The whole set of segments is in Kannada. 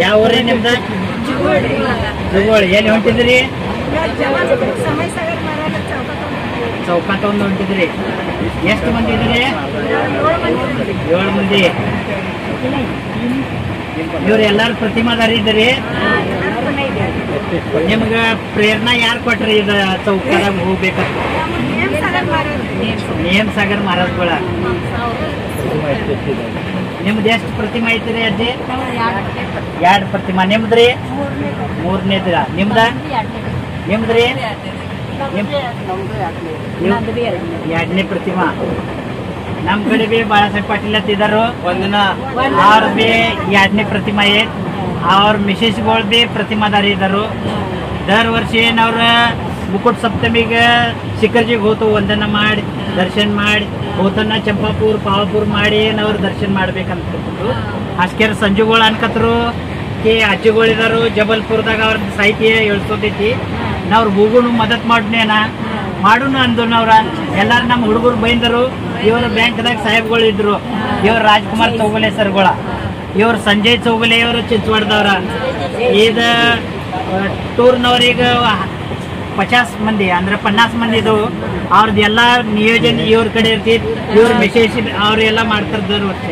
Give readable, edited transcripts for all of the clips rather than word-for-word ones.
ಯಾವ ಊರೇ ನಿಮ್ದ? ಜುಗೋಳಿ. ಎಲ್ಲಿ ಹೊಂಟಿದ್ರಿ? ಚೌಕಾಟ ಒಂದು ಹೊಂಟಿದ್ರಿ. ಎಷ್ಟು ಮಂದಿ ಇದ್ರಿ? 7 ಮಂದಿ. ಇವ್ರು ಎಲ್ಲಾರು ಪ್ರತಿಮಾದಾರಿ ಇದ್ರಿ. ನಿಮ್ಗ ಪ್ರೇರಣಾ ಯಾರು ಕೊಟ್ರಿ ಇದ ಚೌಕದಾಗ ಹೋಗ್ಬೇಕಂತ? ನೇಮ್ ಸಾಗರ್ ಮಹಾರಾಜ್ಗಳ. ನಿಮ್ದು ಎಷ್ಟು ಪ್ರತಿಮಾ ಐತ್ರಿ ಅಜ್ಜಿ? 2 ಪ್ರತಿಮಾ. ನಿಮ್ದ್ರಿ? 3ನೇದ್ರ. ನಿಮ್ದ್ರಿ? 2ನೇ ಪ್ರತಿಮಾ. ನಮ್ ಕಡೆ ಬಿ ಬಾಳಾಸಾಹೇಬ್ ಪಾಟೀಲ್ ಅಂತಿದಾರು. ಅವ್ರ ಬಿ 2ನೇ ಪ್ರತಿಮಾ ಐತ್. ಅವ್ರ ಮಿಸೇಸ್ಗಳು ಬಿ ಪ್ರತಿಮಾದಾರಿ ಇದ್ದಾರು. ದರ್ ವರ್ಷ ಏನವ್ರ ಮುಕುಟ್ ಸಪ್ತಮಿಗೆ ಶಿಖರ್ಜಿಗೆ ಹೋತು ವಂದನ ಮಾಡಿ ದರ್ಶನ ಮಾಡಿ ಹೋತನ್ನ ಚಂಪಾಪುರ್ ಪಾವಾಪುರ್ ಮಾಡಿ ಏನವ್ರು ದರ್ಶನ ಮಾಡ್ಬೇಕಂತ ಅಷ್ಕೇರ್ ಸಂಜುಗಳು ಅನ್ಕತ್ರು ಕಿ ಅಜ್ಜಿಗಳಿದಾರು ಜಬಲ್ಪುರದಾಗ ಅವ್ರ ಸಾಹಿತ್ಯ ಹೇಳ್ಸೋದೈತಿ. ನಾವ್ರ ಹೋಗುನು ಮದತ್ ಮಾಡ್ನೇನ ಮಾಡುನು ಅಂದವ್ರ. ಎಲ್ಲಾರು ನಮ್ಮ ಹುಡುಗರು ಬೈಂದರು. ಇವರು ಬ್ಯಾಂಕ್ದಾಗ ಸಾಹೇಬ್ಗಳು ಇದ್ರು. ಇವ್ರು ರಾಜ್ಕುಮಾರ್ ಚೌಗಲೆ ಸರ್ಗಳ, ಇವ್ರು ಸಂಜಯ್ ಚೌಗಲೆ ಇವರು ಚಿಂಚವಾಡದವ್ರ. ಈಗ ಟೂರ್ನವ್ರೀಗ 50 ಮಂದಿ ಅಂದ್ರೆ 50 ಮಂದಿ ಇದು. ಅವ್ರದ್ದೆಲ್ಲ ನಿಯೋಜನೆ ಇವ್ರ ಕಡೆ ಇರ್ತಿತ್ತು. ಇವ್ರ ಮೆಸೇಜ್ ಅವ್ರೆಲ್ಲ ಮಾಡ್ತಿರ್ದವ್ರು. ವರ್ಷ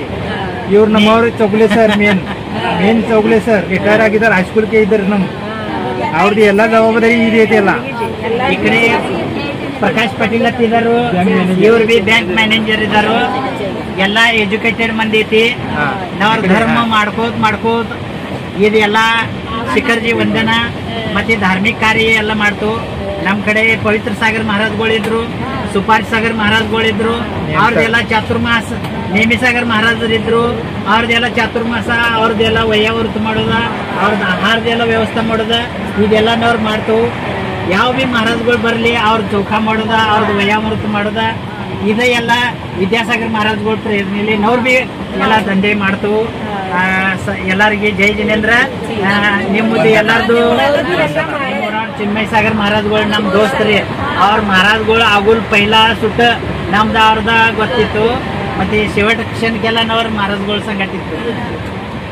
ಇವ್ರು ನಮ್ಮವ್ರು Chougale sir main Chougale sir retire ಆಗಿದ್ದಾರೆ. ಹೈಸ್ಕೂಲ್ಗೆ ಇದ್ದಾರೆ. ನಮ್ ಅವ್ರದ್ದು ಎಲ್ಲ ಜವಾಬ್ದಾರಿ ಇದೈತಿ. ಎಲ್ಲ ಈ ಕಡೆ ಪ್ರಕಾಶ್ ಪಾಟೀಲ್ ಅಂತಿದಾರು. ಇವ್ರು ಬಿ ಬ್ಯಾಂಕ್ ಮ್ಯಾನೇಜರ್ ಇದಾರು. ಎಲ್ಲ ಎಜುಕೇಟೆಡ್ ಮಂದಿ ಐತಿ. ನಾವ್ರ ಧರ್ಮ ಮಾಡ್ಕೋತ ಇದೆಲ್ಲ ಶಿಖರ್ಜಿ ವಂದನ ಮತ್ತೆ ಧಾರ್ಮಿಕ ಕಾರ್ಯ ಎಲ್ಲ ಮಾಡ್ತು. ನಮ್ ಕಡೆ ಪವಿತ್ರ ಸಾಗರ್ ಮಹಾರಾಜ್ಗಳಿದ್ರು, ಸುಪಾರಿ ಸಾಗರ್ ಮಹಾರಾಜ್ಗಳಿದ್ರು. ಅವ್ರದ್ದೆಲ್ಲ ಚಾತುರ್ಮಾಸ ನೇಮಿಸಾಗರ್ ಮಹಾರಾಜರಿದ್ರು. ಅವ್ರದ್ದೆಲ್ಲ ಚಾತುರ್ಮಾಸ ಅವ್ರದ್ದೆಲ್ಲ ವಯ್ಯಾವೃತ ಮಾಡೋದ, ಅವ್ರದ್ದು ಆಹಾರದೆಲ್ಲ ವ್ಯವಸ್ಥೆ ಮಾಡೋದ, ಇದೆಲ್ಲ ನಾವ್ರು ಮಾಡ್ತು. ಯಾವ ಬಿ ಮಹಾರಾಜ್ಗಳು ಬರಲಿ ಅವ್ರ ಚೌಕ ಮಾಡೋದ, ಅವ್ರದ್ದು ವಯ್ಯಾವೃತ ಮಾಡೋದ, ಇದೇ ಎಲ್ಲ ವಿದ್ಯಾಸಾಗರ್ ಮಹಾರಾಜ್ಗಳ ಪ್ರೇರಣೆಯಲ್ಲಿ ನಾವ್ರು ಬಿ ಎಲ್ಲ ದಂಧೆ ಮಾಡ್ತು. ಎಲ್ಲರಿಗೆ ಜೈ ಜಿನೇಂದ್ರ. ನಿಮ್ಮದು ಎಲ್ಲಾರ್ದು ಚಿನ್ಮಯ ಸಾಗರ್ ಮಹಾರಾಜ್ಗಳು ನಮ್ಮ ದೋಸ್ತರಿ. ಅವ್ರ ಮಹಾರಾಜ್ಗಳು ಆಗುಲ್ ಪೈಲಾ ಸುಟ್ಟ ನಮ್ದು ಅವ್ರದ ಗೊತ್ತಿತ್ತು. ಮತ್ತೆ ಶಿವಟ ಕ್ಷಣಕ್ಕೆಲ್ಲ ನಾವ್ರ ಮಹಾರಾಜ್ಗಳ ಸಂಗಟಿತ್ತು.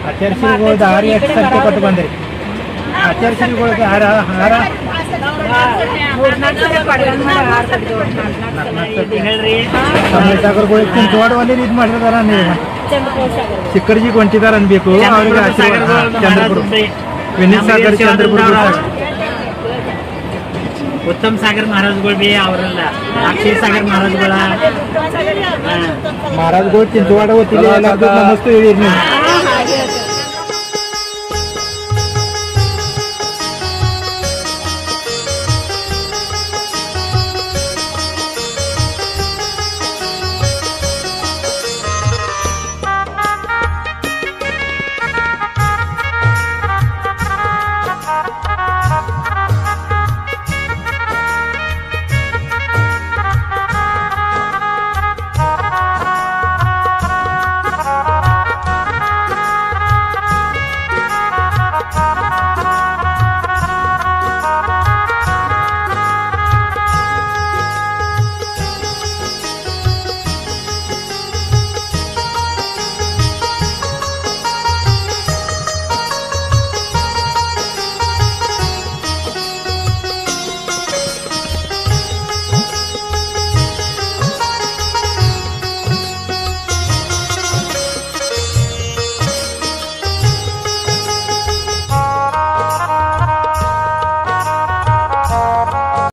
ಆಚಾರ್ಯಶ್ರೀಗಳದ್ದು ಹಾರ ಎಷ್ಟು ಸಂಖ್ಯೆ ಕೊಟ್ಟು ಬಂದ್ರಿ? ಆಚಾರ್ಯಶ್ರೀಗಳದ್ದು ಹಾರ ಹೇಳ್ರಿ. ಸಾಗರ್ಗಳು ಚಿಂಚವಾಡವಲ್ಲಿ ಇದು ಮಾಡಿದಾರ. ನೀವು ಶಿಖರ್ಜಿಗೆ ಹೊಂಟಿದಾರ ಅನ್ಬೇಕು. ಅವ್ರಿಗೆ ಚಂದ್ರಪುರ ವಿನೀತ್ ಸಾಗರ್ ಚಂದ್ರಪುರ ಉತ್ತಮ್ ಸಾಗರ್ ಮಹಾರಾಜ್ಗಳು ಬಿ ಅವರಲ್ಲ. ಅಕ್ಷಯ್ ಸಾಗರ್ ಮಹಾರಾಜ್ಗಳ ಮಹಾರಾಜ್ಗಳು ಚಿಂಚವಾಡ ಗೊತ್ತಿಲ್ಲ. ನಮಸ್ತೆ ಹೇಳಿರಿ ನೀವು.